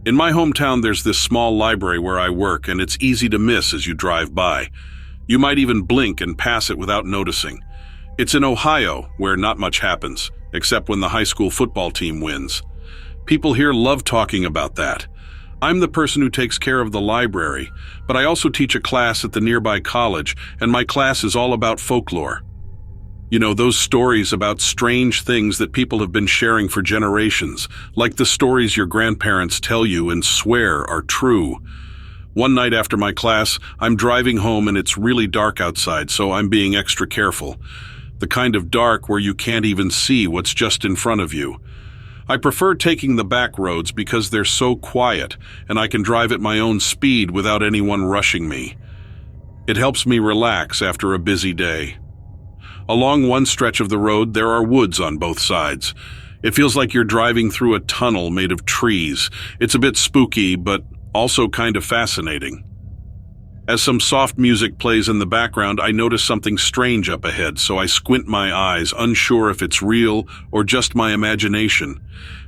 In my hometown, there's this small library where I work, and it's easy to miss as you drive by. You might even blink and pass it without noticing. It's in Ohio, where not much happens, except when the high school football team wins. People here love talking about that. I'm the person who takes care of the library, but I also teach a class at the nearby college, and my class is all about folklore. You know, those stories about strange things that people have been sharing for generations, like the stories your grandparents tell you and swear are true. One night after my class, I'm driving home and it's really dark outside, so I'm being extra careful. The kind of dark where you can't even see what's just in front of you. I prefer taking the back roads because they're so quiet and I can drive at my own speed without anyone rushing me. It helps me relax after a busy day. Along one stretch of the road, there are woods on both sides. It feels like you're driving through a tunnel made of trees. It's a bit spooky, but also kind of fascinating. As some soft music plays in the background, I notice something strange up ahead, so I squint my eyes, unsure if it's real or just my imagination.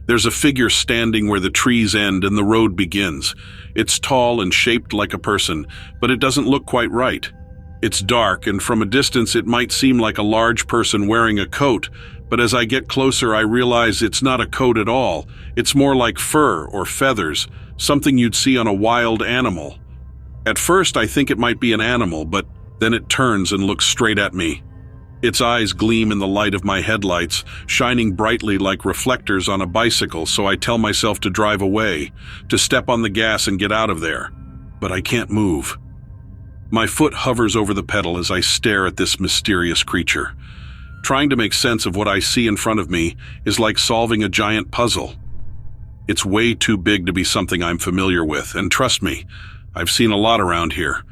There's a figure standing where the trees end and the road begins. It's tall and shaped like a person, but it doesn't look quite right. It's dark, and from a distance it might seem like a large person wearing a coat, but as I get closer I realize it's not a coat at all. It's more like fur or feathers, something you'd see on a wild animal. At first I think it might be an animal, but then it turns and looks straight at me. Its eyes gleam in the light of my headlights, shining brightly like reflectors on a bicycle, so I tell myself to drive away, to step on the gas and get out of there. But I can't move. My foot hovers over the pedal as I stare at this mysterious creature. Trying to make sense of what I see in front of me is like solving a giant puzzle. It's way too big to be something I'm familiar with, and trust me, I've seen a lot around here.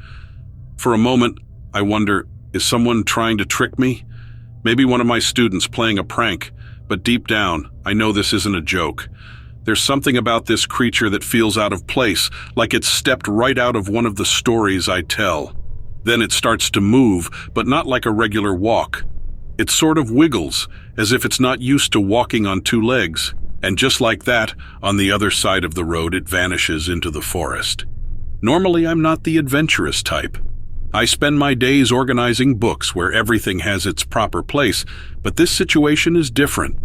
For a moment, I wonder, is someone trying to trick me? Maybe one of my students playing a prank, but deep down, I know this isn't a joke. There's something about this creature that feels out of place, like it's stepped right out of one of the stories I tell. Then it starts to move, but not like a regular walk. It sort of wiggles, as if it's not used to walking on two legs. And just like that, on the other side of the road, it vanishes into the forest. Normally, I'm not the adventurous type. I spend my days organizing books where everything has its proper place, but this situation is different.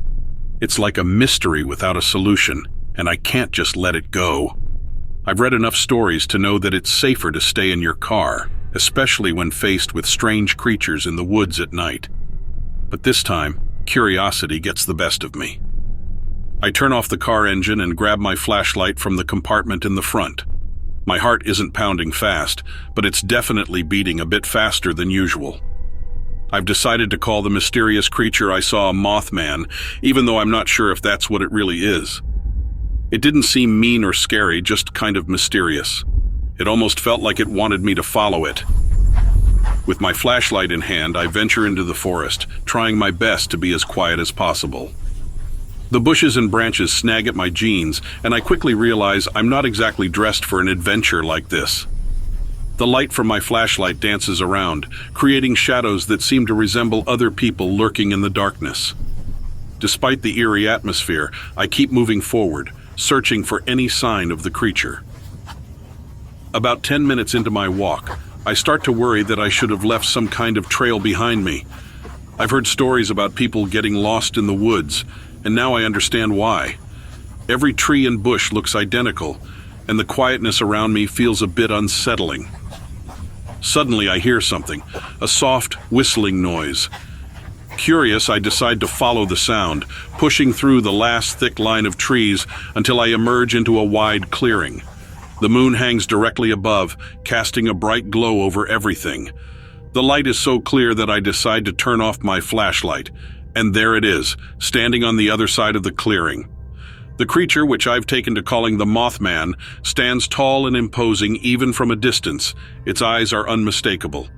It's like a mystery without a solution, and I can't just let it go. I've read enough stories to know that it's safer to stay in your car, especially when faced with strange creatures in the woods at night. But this time, curiosity gets the best of me. I turn off the car engine and grab my flashlight from the compartment in the front. My heart isn't pounding fast, but it's definitely beating a bit faster than usual. I've decided to call the mysterious creature I saw a Mothman, even though I'm not sure if that's what it really is. It didn't seem mean or scary, just kind of mysterious. It almost felt like it wanted me to follow it. With my flashlight in hand, I venture into the forest, trying my best to be as quiet as possible. The bushes and branches snag at my jeans, and I quickly realize I'm not exactly dressed for an adventure like this. The light from my flashlight dances around, creating shadows that seem to resemble other people lurking in the darkness. Despite the eerie atmosphere, I keep moving forward, searching for any sign of the creature. About 10 minutes into my walk, I start to worry that I should have left some kind of trail behind me. I've heard stories about people getting lost in the woods, and now I understand why. Every tree and bush looks identical, and the quietness around me feels a bit unsettling. Suddenly I hear something, a soft, whistling noise. Curious, I decide to follow the sound, pushing through the last thick line of trees until I emerge into a wide clearing. The moon hangs directly above, casting a bright glow over everything. The light is so clear that I decide to turn off my flashlight, and there it is, standing on the other side of the clearing. The creature, which I've taken to calling the Mothman, stands tall and imposing even from a distance. Its eyes are unmistakable.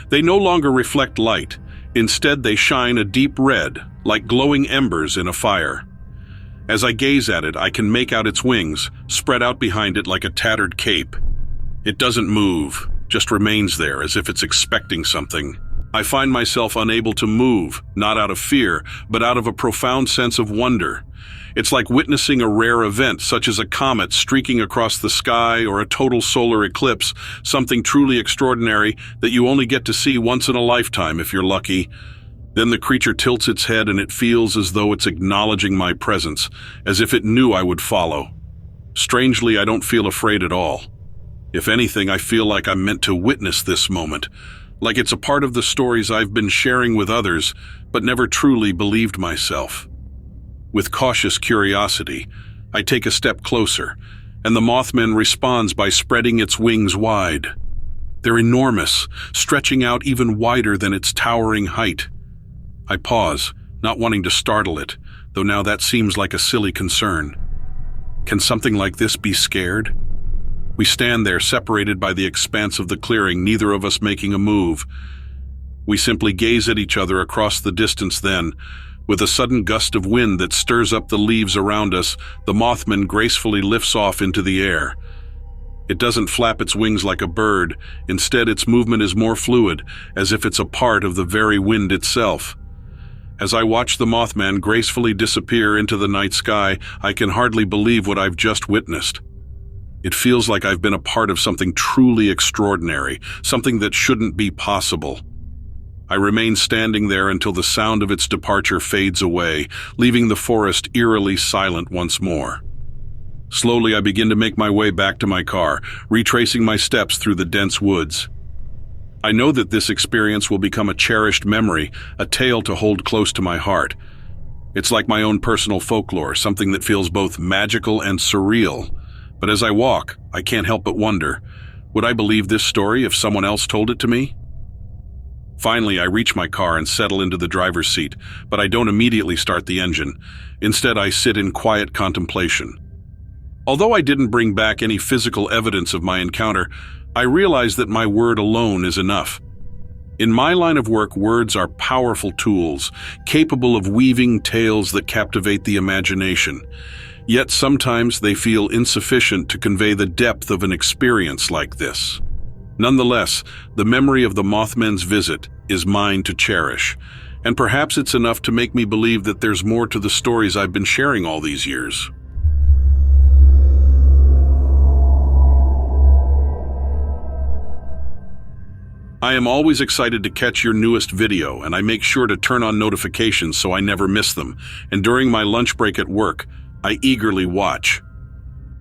They no longer reflect light. Instead, they shine a deep red, like glowing embers in a fire. As I gaze at it, I can make out its wings, spread out behind it like a tattered cape. It doesn't move, just remains there as if it's expecting something. I find myself unable to move, not out of fear, but out of a profound sense of wonder. It's like witnessing a rare event, such as a comet streaking across the sky or a total solar eclipse, something truly extraordinary that you only get to see once in a lifetime if you're lucky. Then the creature tilts its head and it feels as though it's acknowledging my presence, as if it knew I would follow. Strangely, I don't feel afraid at all. If anything, I feel like I'm meant to witness this moment, like it's a part of the stories I've been sharing with others, but never truly believed myself. With cautious curiosity, I take a step closer, and the Mothman responds by spreading its wings wide. They're enormous, stretching out even wider than its towering height. I pause, not wanting to startle it, though now that seems like a silly concern. Can something like this be scared? We stand there, separated by the expanse of the clearing, neither of us making a move. We simply gaze at each other across the distance then. With a sudden gust of wind that stirs up the leaves around us, the Mothman gracefully lifts off into the air. It doesn't flap its wings like a bird. Instead, its movement is more fluid, as if it's a part of the very wind itself. As I watch the Mothman gracefully disappear into the night sky, I can hardly believe what I've just witnessed. It feels like I've been a part of something truly extraordinary, something that shouldn't be possible. I remain standing there until the sound of its departure fades away, leaving the forest eerily silent once more. Slowly, I begin to make my way back to my car, retracing my steps through the dense woods. I know that this experience will become a cherished memory, a tale to hold close to my heart. It's like my own personal folklore, something that feels both magical and surreal. But as I walk, I can't help but wonder, would I believe this story if someone else told it to me? Finally, I reach my car and settle into the driver's seat, but I don't immediately start the engine. Instead, I sit in quiet contemplation. Although I didn't bring back any physical evidence of my encounter, I realize that my word alone is enough. In my line of work, words are powerful tools, capable of weaving tales that captivate the imagination. Yet sometimes they feel insufficient to convey the depth of an experience like this. Nonetheless, the memory of the Mothman's visit is mine to cherish, and perhaps it's enough to make me believe that there's more to the stories I've been sharing all these years. I am always excited to catch your newest video, and I make sure to turn on notifications so I never miss them, and during my lunch break at work, I eagerly watch.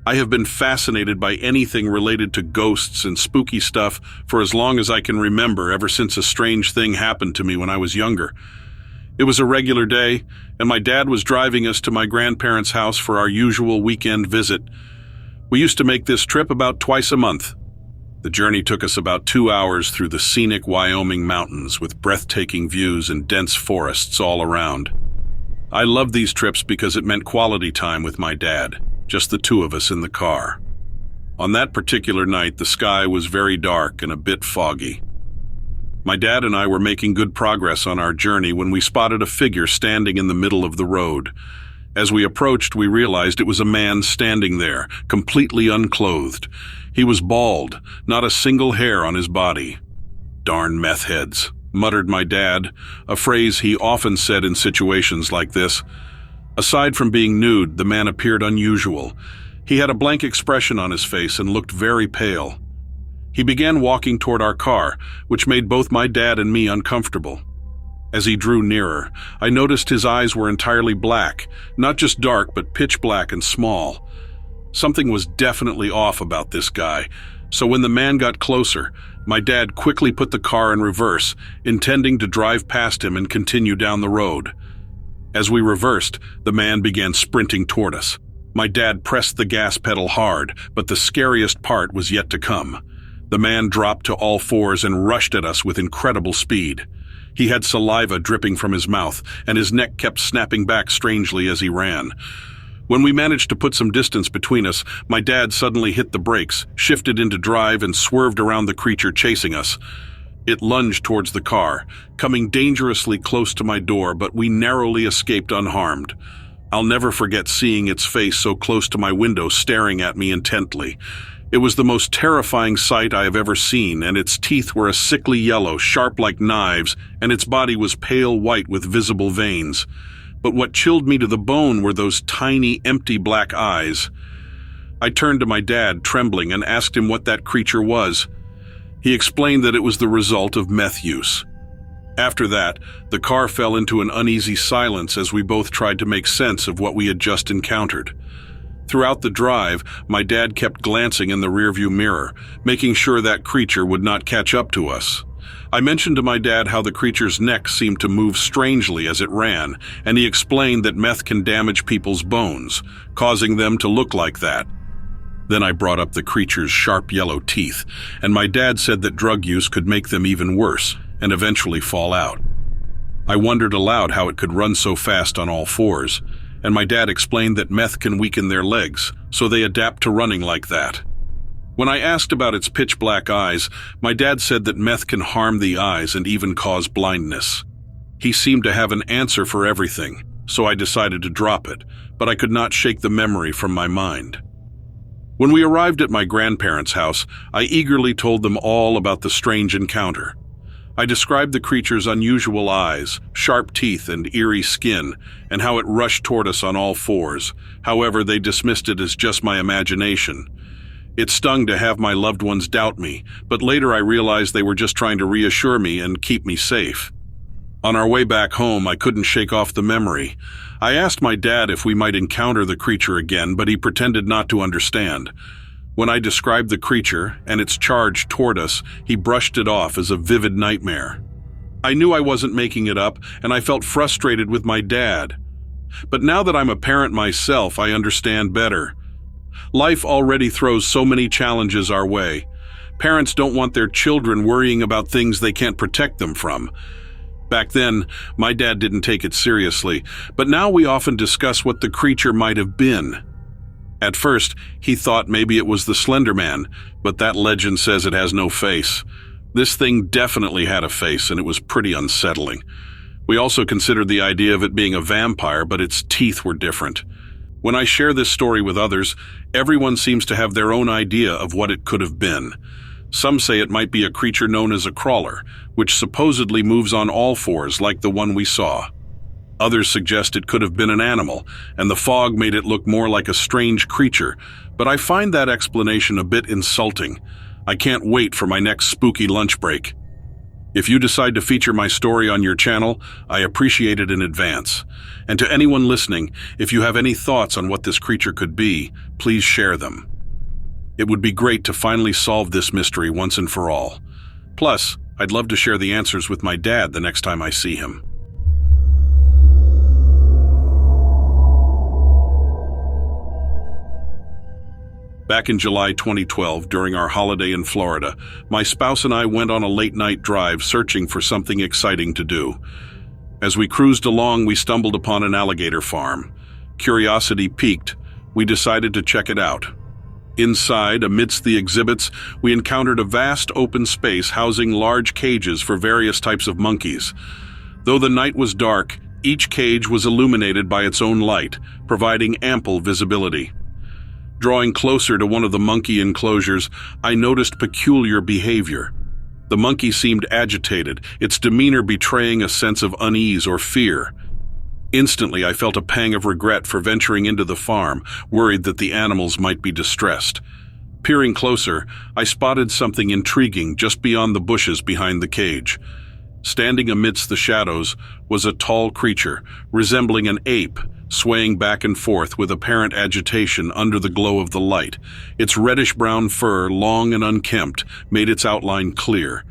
I have been fascinated by anything related to ghosts and spooky stuff for as long as I can remember, ever since a strange thing happened to me when I was younger. It was a regular day, and my dad was driving us to my grandparents' house for our usual weekend visit. We used to make this trip about twice a month. The journey took us about 2 hours through the scenic Wyoming mountains with breathtaking views and dense forests all around. I loved these trips because it meant quality time with my dad. Just the two of us in the car. On that particular night, the sky was very dark and a bit foggy. My dad and I were making good progress on our journey when we spotted a figure standing in the middle of the road. As we approached, we realized it was a man standing there, completely unclothed. He was bald, not a single hair on his body. "Darn meth heads," muttered my dad, a phrase he often said in situations like this. Aside from being nude, the man appeared unusual. He had a blank expression on his face and looked very pale. He began walking toward our car, which made both my dad and me uncomfortable. As he drew nearer, I noticed his eyes were entirely black, not just dark, but pitch black and small. Something was definitely off about this guy, so when the man got closer, my dad quickly put the car in reverse, intending to drive past him and continue down the road. As we reversed, the man began sprinting toward us. My dad pressed the gas pedal hard, but the scariest part was yet to come. The man dropped to all fours and rushed at us with incredible speed. He had saliva dripping from his mouth, and his neck kept snapping back strangely as he ran. When we managed to put some distance between us, my dad suddenly hit the brakes, shifted into drive, and swerved around the creature chasing us. It lunged towards the car, coming dangerously close to my door, but we narrowly escaped unharmed. I'll never forget seeing its face so close to my window, staring at me intently. It was the most terrifying sight I have ever seen, and its teeth were a sickly yellow, sharp like knives, and its body was pale white with visible veins. But what chilled me to the bone were those tiny, empty black eyes. I turned to my dad, trembling, and asked him what that creature was. He explained that it was the result of meth use. After that, the car fell into an uneasy silence as we both tried to make sense of what we had just encountered. Throughout the drive, my dad kept glancing in the rearview mirror, making sure that creature would not catch up to us. I mentioned to my dad how the creature's neck seemed to move strangely as it ran, and he explained that meth can damage people's bones, causing them to look like that. Then I brought up the creature's sharp yellow teeth, and my dad said that drug use could make them even worse and eventually fall out. I wondered aloud how it could run so fast on all fours, and my dad explained that meth can weaken their legs, so they adapt to running like that. When I asked about its pitch-black eyes, my dad said that meth can harm the eyes and even cause blindness. He seemed to have an answer for everything, so I decided to drop it, but I could not shake the memory from my mind. When we arrived at my grandparents' house, I eagerly told them all about the strange encounter. I described the creature's unusual eyes, sharp teeth, and eerie skin, and how it rushed toward us on all fours. However, they dismissed it as just my imagination. It stung to have my loved ones doubt me, but later I realized they were just trying to reassure me and keep me safe. On our way back home, I couldn't shake off the memory. I asked my dad if we might encounter the creature again, but he pretended not to understand. When I described the creature and its charge toward us, he brushed it off as a vivid nightmare. I knew I wasn't making it up, and I felt frustrated with my dad. But now that I'm a parent myself, I understand better. Life already throws so many challenges our way. Parents don't want their children worrying about things they can't protect them from. Back then, my dad didn't take it seriously, but now we often discuss what the creature might have been. At first, he thought maybe it was the Slender Man, but that legend says it has no face. This thing definitely had a face, and it was pretty unsettling. We also considered the idea of it being a vampire, but its teeth were different. When I share this story with others, everyone seems to have their own idea of what it could have been. Some say it might be a creature known as a crawler, which supposedly moves on all fours like the one we saw. Others suggest it could have been an animal, and the fog made it look more like a strange creature, but I find that explanation a bit insulting. I can't wait for my next spooky lunch break. If you decide to feature my story on your channel, I appreciate it in advance. And to anyone listening, if you have any thoughts on what this creature could be, please share them. It would be great to finally solve this mystery once and for all. Plus, I'd love to share the answers with my dad the next time I see him. Back in July 2012, during our holiday in Florida, my spouse and I went on a late-night drive searching for something exciting to do. As we cruised along, we stumbled upon an alligator farm. Curiosity piqued. We decided to check it out. Inside, amidst the exhibits, we encountered a vast open space housing large cages for various types of monkeys. Though the night was dark, each cage was illuminated by its own light, providing ample visibility. Drawing closer to one of the monkey enclosures, I noticed peculiar behavior. The monkey seemed agitated, its demeanor betraying a sense of unease or fear. Instantly, I felt a pang of regret for venturing into the farm, worried that the animals might be distressed. Peering closer, I spotted something intriguing just beyond the bushes behind the cage. Standing amidst the shadows was a tall creature, resembling an ape, swaying back and forth with apparent agitation under the glow of the light. Its reddish-brown fur, long and unkempt, made its outline clear.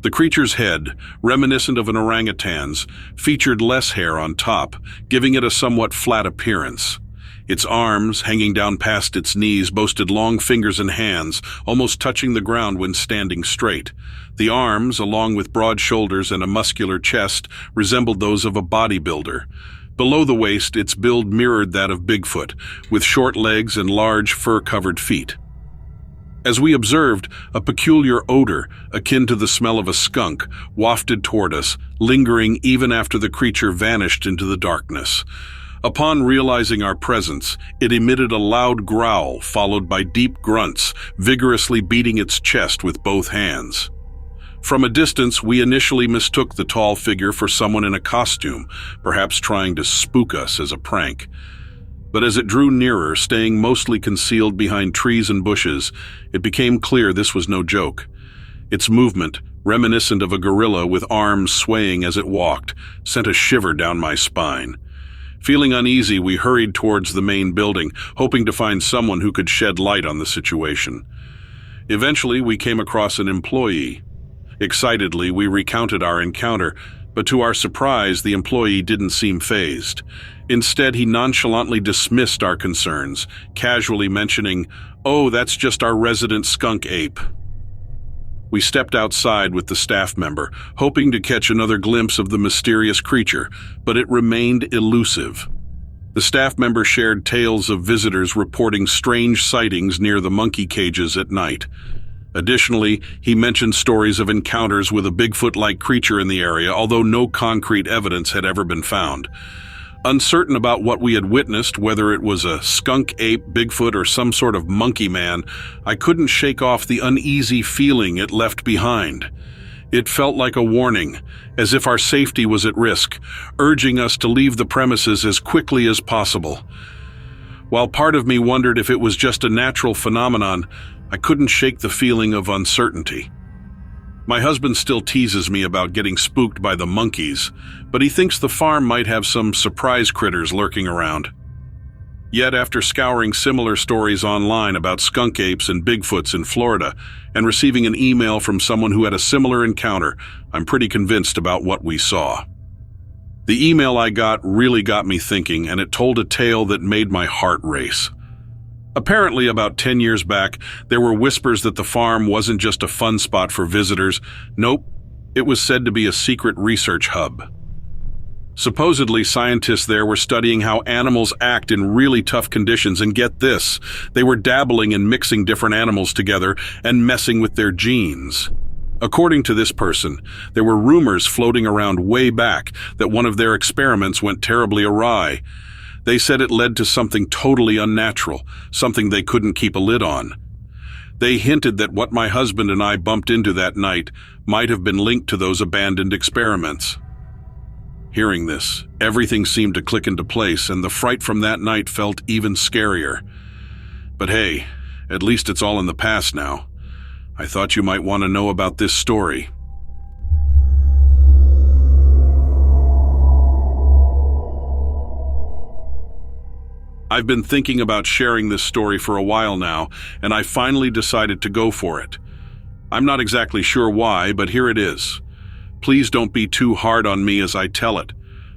The creature's head, reminiscent of an orangutan's, featured less hair on top, giving it a somewhat flat appearance. Its arms, hanging down past its knees, boasted long fingers and hands, almost touching the ground when standing straight. The arms, along with broad shoulders and a muscular chest, resembled those of a bodybuilder. Below the waist, its build mirrored that of Bigfoot, with short legs and large fur-covered feet. As we observed, a peculiar odor, akin to the smell of a skunk, wafted toward us, lingering even after the creature vanished into the darkness. Upon realizing our presence, it emitted a loud growl followed by deep grunts, vigorously beating its chest with both hands. From a distance, we initially mistook the tall figure for someone in a costume, perhaps trying to spook us as a prank. But as it drew nearer, staying mostly concealed behind trees and bushes, it became clear this was no joke. Its movement, reminiscent of a gorilla with arms swaying as it walked, sent a shiver down my spine. Feeling uneasy, we hurried towards the main building, hoping to find someone who could shed light on the situation. Eventually, we came across an employee. Excitedly, we recounted our encounter, but to our surprise, the employee didn't seem fazed. Instead, he nonchalantly dismissed our concerns, casually mentioning, "Oh, that's just our resident skunk ape." We stepped outside with the staff member, hoping to catch another glimpse of the mysterious creature, but it remained elusive. The staff member shared tales of visitors reporting strange sightings near the monkey cages at night. Additionally, he mentioned stories of encounters with a Bigfoot-like creature in the area, although no concrete evidence had ever been found. Uncertain about what we had witnessed, whether it was a skunk ape, Bigfoot, or some sort of monkey man, I couldn't shake off the uneasy feeling it left behind. It felt like a warning, as if our safety was at risk, urging us to leave the premises as quickly as possible. While part of me wondered if it was just a natural phenomenon, I couldn't shake the feeling of uncertainty. My husband still teases me about getting spooked by the monkeys, but he thinks the farm might have some surprise critters lurking around. Yet after scouring similar stories online about skunk apes and Bigfoots in Florida, and receiving an email from someone who had a similar encounter, I'm pretty convinced about what we saw. The email I got really got me thinking, and it told a tale that made my heart race. Apparently, about 10 years back, there were whispers that the farm wasn't just a fun spot for visitors. Nope, it was said to be a secret research hub. Supposedly, scientists there were studying how animals act in really tough conditions, and get this, they were dabbling in mixing different animals together and messing with their genes. According to this person, there were rumors floating around way back that one of their experiments went terribly awry. They said it led to something totally unnatural, something they couldn't keep a lid on. They hinted that what my husband and I bumped into that night might have been linked to those abandoned experiments. Hearing this, everything seemed to click into place, and the fright from that night felt even scarier. But hey, at least it's all in the past now. I thought you might want to know about this story. I've been thinking about sharing this story for a while now, and I finally decided to go for it. I'm not exactly sure why, but here it is. Please don't be too hard on me as I tell it.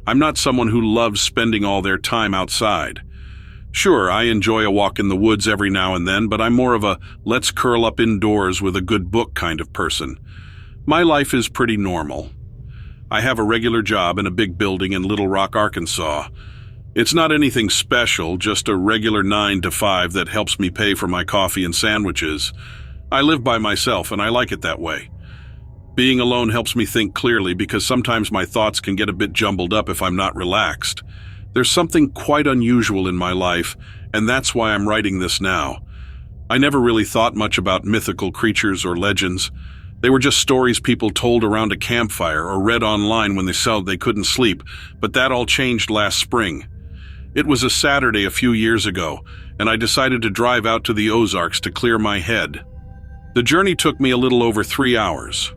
I'm not someone who loves spending all their time outside. Sure, I enjoy a walk in the woods every now and then, but I'm more of a let's curl up indoors with a good book kind of person. My life is pretty normal. I have a regular job in a big building in Little Rock, Arkansas. It's not anything special, just a regular 9 to 5 that helps me pay for my coffee and sandwiches. I live by myself, and I like it that way. Being alone helps me think clearly because sometimes my thoughts can get a bit jumbled up if I'm not relaxed. There's something quite unusual in my life, and that's why I'm writing this now. I never really thought much about mythical creatures or legends. They were just stories people told around a campfire or read online when they said they couldn't sleep, but that all changed last spring. It was a Saturday a few years ago, and I decided to drive out to the Ozarks to clear my head. The journey took me a little over 3 hours.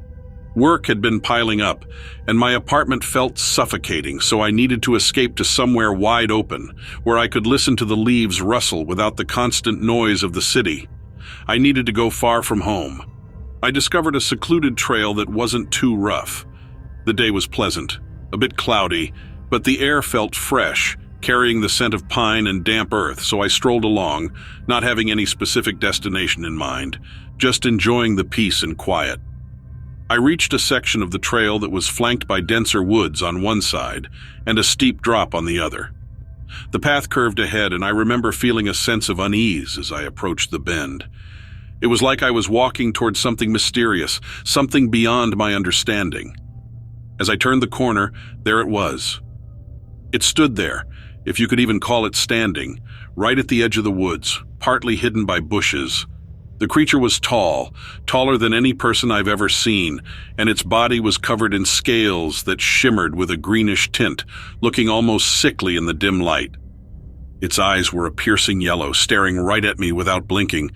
Work had been piling up, and my apartment felt suffocating, so I needed to escape to somewhere wide open, where I could listen to the leaves rustle without the constant noise of the city. I needed to go far from home. I discovered a secluded trail that wasn't too rough. The day was pleasant, a bit cloudy, but the air felt fresh, carrying the scent of pine and damp earth, so I strolled along, not having any specific destination in mind, just enjoying the peace and quiet. I reached a section of the trail that was flanked by denser woods on one side and a steep drop on the other. The path curved ahead, and I remember feeling a sense of unease as I approached the bend. It was like I was walking towards something mysterious, something beyond my understanding. As I turned the corner, there it was. It stood there, if you could even call it standing, right at the edge of the woods, partly hidden by bushes. The creature was tall, taller than any person I've ever seen, and its body was covered in scales that shimmered with a greenish tint, looking almost sickly in the dim light. Its eyes were a piercing yellow, staring right at me without blinking.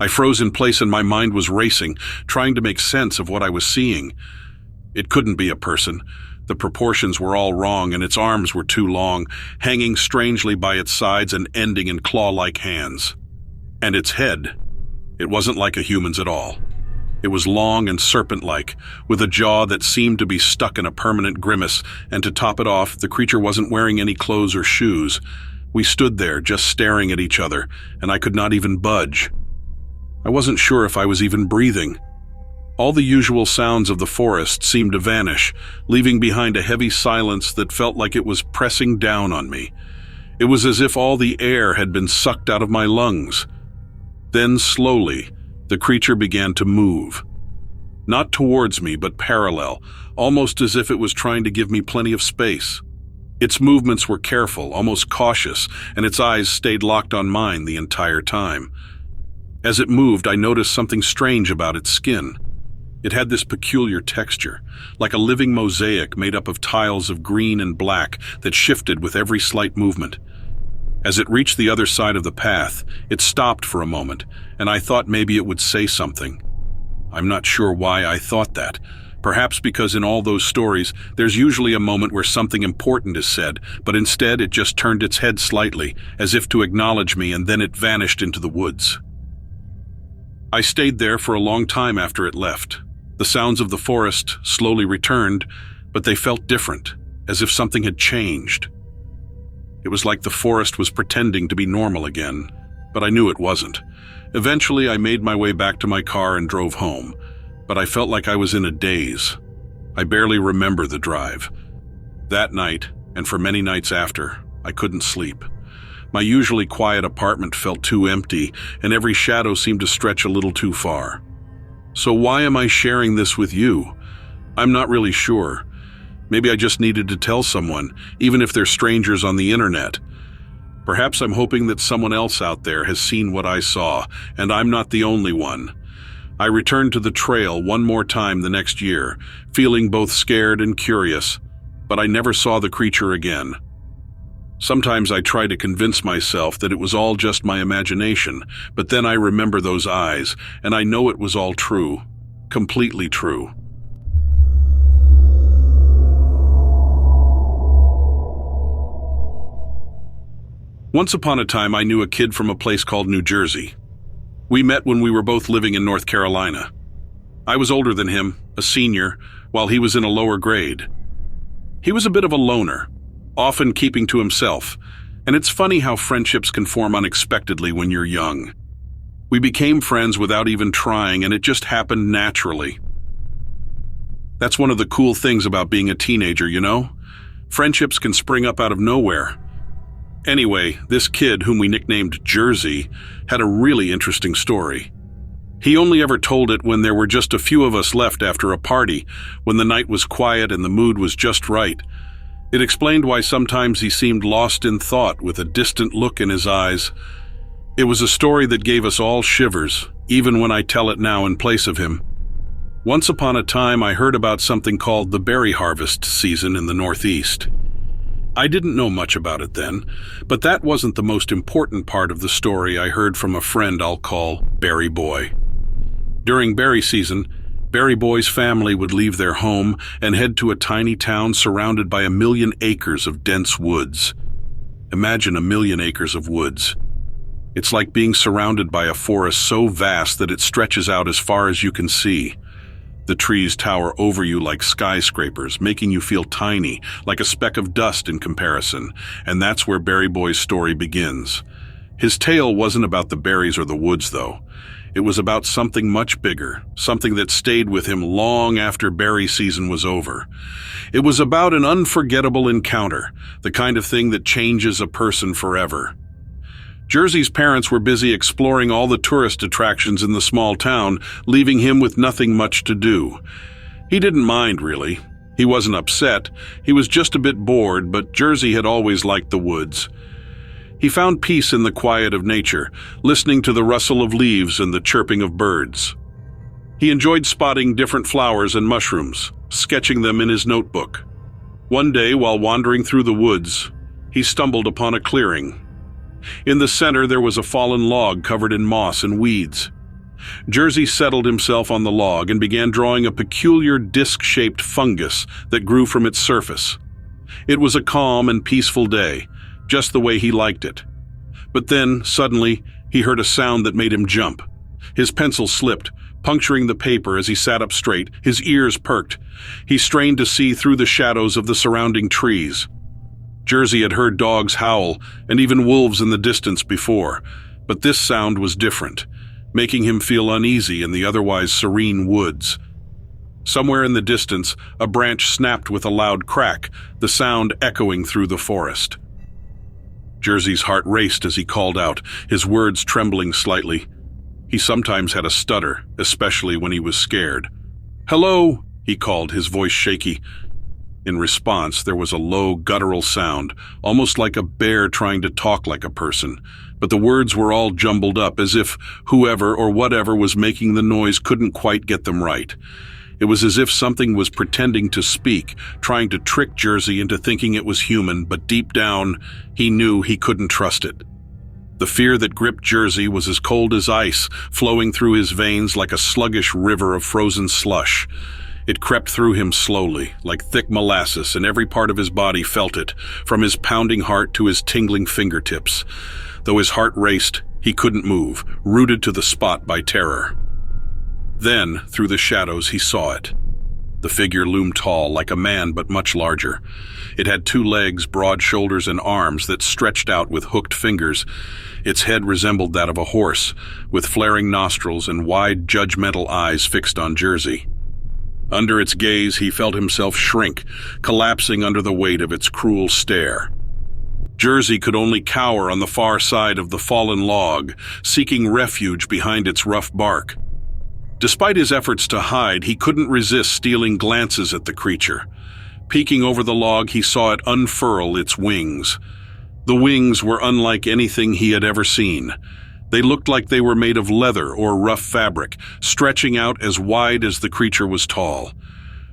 I froze in place and my mind was racing, trying to make sense of what I was seeing. It couldn't be a person. The proportions were all wrong and its arms were too long, hanging strangely by its sides and ending in claw-like hands. And its head, it wasn't like a human's at all. It was long and serpent-like, with a jaw that seemed to be stuck in a permanent grimace, and to top it off, the creature wasn't wearing any clothes or shoes. We stood there, just staring at each other, and I could not even budge. I wasn't sure if I was even breathing. All the usual sounds of the forest seemed to vanish, leaving behind a heavy silence that felt like it was pressing down on me. It was as if all the air had been sucked out of my lungs. Then, slowly, the creature began to move. Not towards me, but parallel, almost as if it was trying to give me plenty of space. Its movements were careful, almost cautious, and its eyes stayed locked on mine the entire time. As it moved, I noticed something strange about its skin. It had this peculiar texture, like a living mosaic made up of tiles of green and black that shifted with every slight movement. As it reached the other side of the path, it stopped for a moment, and I thought maybe it would say something. I'm not sure why I thought that. Perhaps because in all those stories, there's usually a moment where something important is said, but instead it just turned its head slightly, as if to acknowledge me, and then it vanished into the woods. I stayed there for a long time after it left. The sounds of the forest slowly returned, but they felt different, as if something had changed. It was like the forest was pretending to be normal again, but I knew it wasn't. Eventually, I made my way back to my car and drove home, but I felt like I was in a daze. I barely remember the drive. That night, and for many nights after, I couldn't sleep. My usually quiet apartment felt too empty, and every shadow seemed to stretch a little too far. So why am I sharing this with you? I'm not really sure. Maybe I just needed to tell someone, even if they're strangers on the internet. Perhaps I'm hoping that someone else out there has seen what I saw, and I'm not the only one. I returned to the trail one more time the next year, feeling both scared and curious, but I never saw the creature again. Sometimes I try to convince myself that it was all just my imagination, but then I remember those eyes, and I know it was all true, completely true. Once upon a time, I knew a kid from a place called New Jersey. We met when we were both living in North Carolina. I was older than him, a senior, while he was in a lower grade. He was a bit of a loner, often keeping to himself, and it's funny how friendships can form unexpectedly when you're young. We became friends without even trying, and it just happened naturally. That's one of the cool things about being a teenager, you know? Friendships can spring up out of nowhere. Anyway, this kid, whom we nicknamed Jersey, had a really interesting story. He only ever told it when there were just a few of us left after a party, when the night was quiet and the mood was just right. It explained why sometimes he seemed lost in thought with a distant look in his eyes. It was a story that gave us all shivers, even when I tell it now in place of him. Once upon a time, I heard about something called the berry harvest season in the Northeast. I didn't know much about it then, but that wasn't the most important part of the story I heard from a friend I'll call Berry Boy. During berry season, Berry Boy's family would leave their home and head to a tiny town surrounded by 1,000,000 acres of dense woods. Imagine 1,000,000 acres of woods. It's like being surrounded by a forest so vast that it stretches out as far as you can see. The trees tower over you like skyscrapers, making you feel tiny, like a speck of dust in comparison, and that's where Berry Boy's story begins. His tale wasn't about the berries or the woods, though. It was about something much bigger, something that stayed with him long after berry season was over. It was about an unforgettable encounter, the kind of thing that changes a person forever. Jersey's parents were busy exploring all the tourist attractions in the small town, leaving him with nothing much to do. He didn't mind, really. He wasn't upset, he was just a bit bored, but Jersey had always liked the woods. He found peace in the quiet of nature, listening to the rustle of leaves and the chirping of birds. He enjoyed spotting different flowers and mushrooms, sketching them in his notebook. One day, while wandering through the woods, he stumbled upon a clearing. In the center, there was a fallen log covered in moss and weeds. Jersey settled himself on the log and began drawing a peculiar disc-shaped fungus that grew from its surface. It was a calm and peaceful day, just the way he liked it. But then, suddenly, he heard a sound that made him jump. His pencil slipped, puncturing the paper as he sat up straight, his ears perked. He strained to see through the shadows of the surrounding trees. Jersey had heard dogs howl and even wolves in the distance before, but this sound was different, making him feel uneasy in the otherwise serene woods. Somewhere in the distance, a branch snapped with a loud crack, the sound echoing through the forest. Jersey's heart raced as he called out, his words trembling slightly. He sometimes had a stutter, especially when he was scared. "Hello," he called, his voice shaky. In response, there was a low, guttural sound, almost like a bear trying to talk like a person, but the words were all jumbled up as if whoever or whatever was making the noise couldn't quite get them right. It was as if something was pretending to speak, trying to trick Jersey into thinking it was human, but deep down, he knew he couldn't trust it. The fear that gripped Jersey was as cold as ice, flowing through his veins like a sluggish river of frozen slush. It crept through him slowly, like thick molasses, and every part of his body felt it, from his pounding heart to his tingling fingertips. Though his heart raced, he couldn't move, rooted to the spot by terror. Then, through the shadows, he saw it. The figure loomed tall, like a man but much larger. It had 2 legs, broad shoulders, and arms that stretched out with hooked fingers. Its head resembled that of a horse, with flaring nostrils and wide, judgmental eyes fixed on Jersey. Under its gaze, he felt himself shrink, collapsing under the weight of its cruel stare. Jersey could only cower on the far side of the fallen log, seeking refuge behind its rough bark. Despite his efforts to hide, he couldn't resist stealing glances at the creature. Peeking over the log, he saw it unfurl its wings. The wings were unlike anything he had ever seen. They looked like they were made of leather or rough fabric, stretching out as wide as the creature was tall.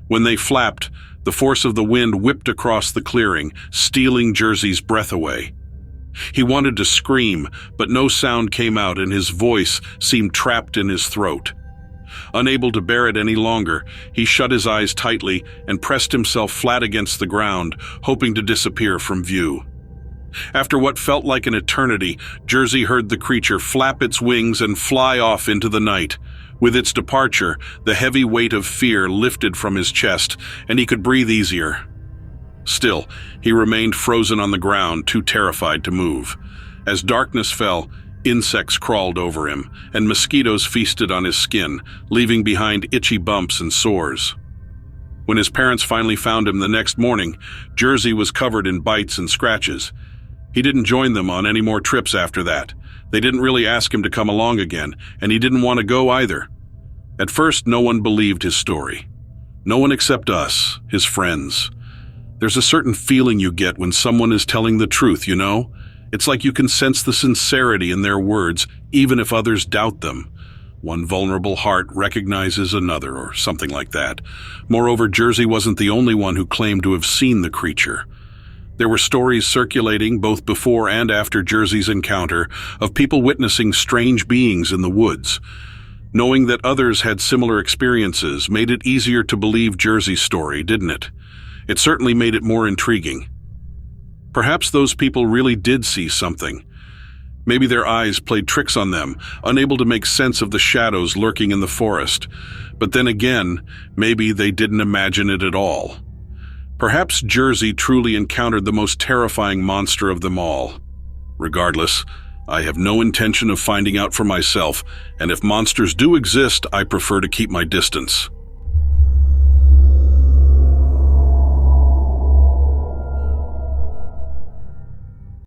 When they flapped, the force of the wind whipped across the clearing, stealing Jersey's breath away. He wanted to scream, but no sound came out and his voice seemed trapped in his throat. Unable to bear it any longer, he shut his eyes tightly and pressed himself flat against the ground, hoping to disappear from view. After what felt like an eternity, Jersey heard the creature flap its wings and fly off into the night. With its departure, the heavy weight of fear lifted from his chest, and he could breathe easier. Still, he remained frozen on the ground, too terrified to move. As darkness fell, insects crawled over him, and mosquitoes feasted on his skin, leaving behind itchy bumps and sores. When his parents finally found him the next morning, Jersey was covered in bites and scratches. He didn't join them on any more trips after that. They didn't really ask him to come along again, and he didn't want to go either. At first, no one believed his story. No one except us, his friends. There's a certain feeling you get when someone is telling the truth, you know? It's like you can sense the sincerity in their words, even if others doubt them. One vulnerable heart recognizes another, or something like that. Moreover, Jersey wasn't the only one who claimed to have seen the creature. There were stories circulating both before and after Jersey's encounter of people witnessing strange beings in the woods. Knowing that others had similar experiences made it easier to believe Jersey's story, didn't it? It certainly made it more intriguing. Perhaps those people really did see something. Maybe their eyes played tricks on them, unable to make sense of the shadows lurking in the forest. But then again, maybe they didn't imagine it at all. Perhaps Jersey truly encountered the most terrifying monster of them all. Regardless, I have no intention of finding out for myself, and if monsters do exist, I prefer to keep my distance.